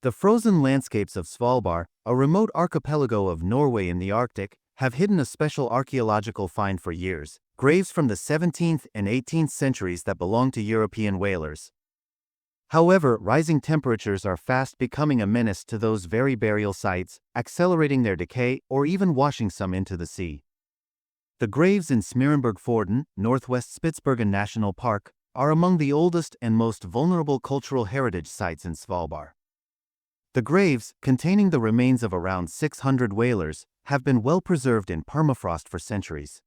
The frozen landscapes of Svalbard, a remote archipelago of Norway in the Arctic, have hidden a special archaeological find for years: graves from the 17th and 18th centuries that belong to European whalers. However, rising temperatures are fast becoming a menace to those very burial sites, accelerating their decay or even washing some into the sea. The graves in Smeerenbergfjorden, northwest Spitsbergen National Park, are among the oldest and most vulnerable cultural heritage sites in Svalbard. The graves, containing the remains of around 600 whalers, have been well preserved in permafrost for centuries.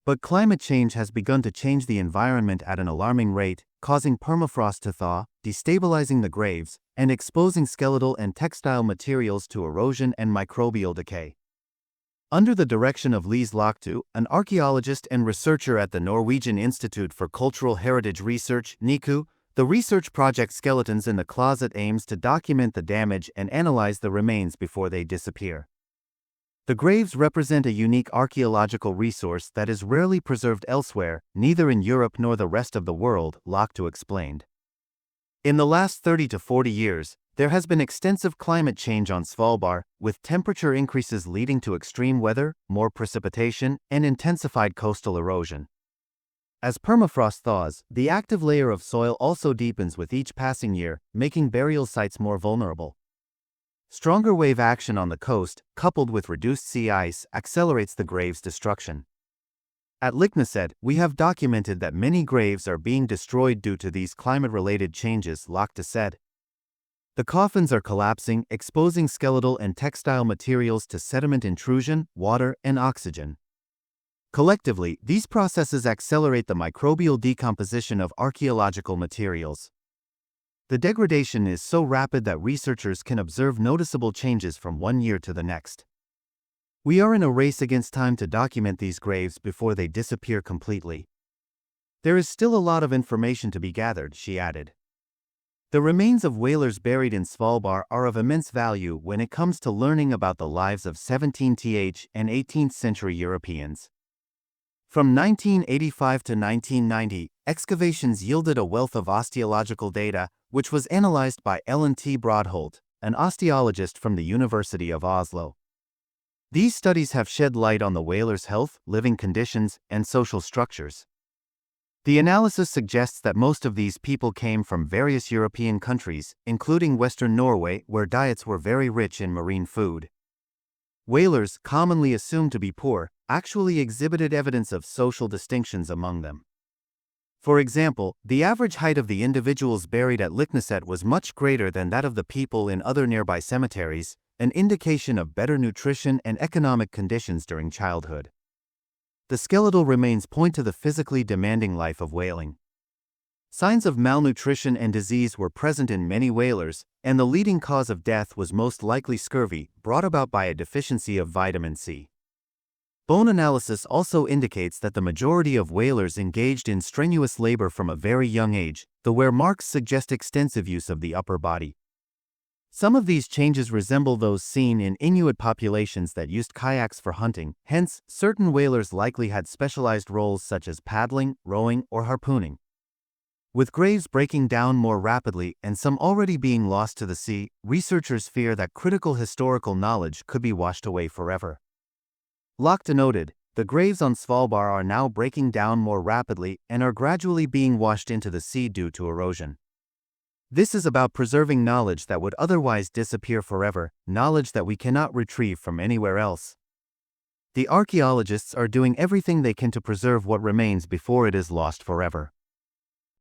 But climate change has begun to change the environment at an alarming rate, causing permafrost to thaw, destabilizing the graves, and exposing skeletal and textile materials to erosion and microbial decay. Under the direction of Lise Lochtu, an archaeologist and researcher at the Norwegian Institute for Cultural Heritage Research, NICU, the research project Skeletons in the Closet aims to document the damage and analyze the remains before they disappear. The graves represent a unique archaeological resource that is rarely preserved elsewhere, neither in Europe nor the rest of the world, Lochtu explained. In the last 30 to 40 years, there has been extensive climate change on Svalbard, with temperature increases leading to extreme weather, more precipitation, and intensified coastal erosion. As permafrost thaws, the active layer of soil also deepens with each passing year, making burial sites more vulnerable. Stronger wave action on the coast, coupled with reduced sea ice, accelerates the graves' destruction. At Likneset, we have documented that many graves are being destroyed due to these climate-related changes, Lochtu said. The coffins are collapsing, exposing skeletal and textile materials to sediment intrusion, water, and oxygen. Collectively, these processes accelerate the microbial decomposition of archaeological materials. The degradation is so rapid that researchers can observe noticeable changes from one year to the next. We are in a race against time to document these graves before they disappear completely. There is still a lot of information to be gathered, she added. The remains of whalers buried in Svalbard are of immense value when it comes to learning about the lives of 17th and 18th century Europeans. From 1985 to 1990, excavations yielded a wealth of osteological data, which was analyzed by Ellen T. Broadholt, an osteologist from the University of Oslo. These studies have shed light on the whalers' health, living conditions, and social structures. The analysis suggests that most of these people came from various European countries, including Western Norway, where diets were very rich in marine food. Whalers, commonly assumed to be poor, actually exhibited evidence of social distinctions among them. For example, the average height of the individuals buried at Likneset was much greater than that of the people in other nearby cemeteries, an indication of better nutrition and economic conditions during childhood. The skeletal remains point to the physically demanding life of whaling. Signs of malnutrition and disease were present in many whalers, and the leading cause of death was most likely scurvy, brought about by a deficiency of vitamin C. Bone analysis also indicates that the majority of whalers engaged in strenuous labor from a very young age, the wear marks suggest extensive use of the upper body. Some of these changes resemble those seen in Inuit populations that used kayaks for hunting, hence, certain whalers likely had specialized roles such as paddling, rowing, or harpooning. With graves breaking down more rapidly and some already being lost to the sea, researchers fear that critical historical knowledge could be washed away forever. Lochtu noted, the graves on Svalbard are now breaking down more rapidly and are gradually being washed into the sea due to erosion. This is about preserving knowledge that would otherwise disappear forever, knowledge that we cannot retrieve from anywhere else. The archaeologists are doing everything they can to preserve what remains before it is lost forever.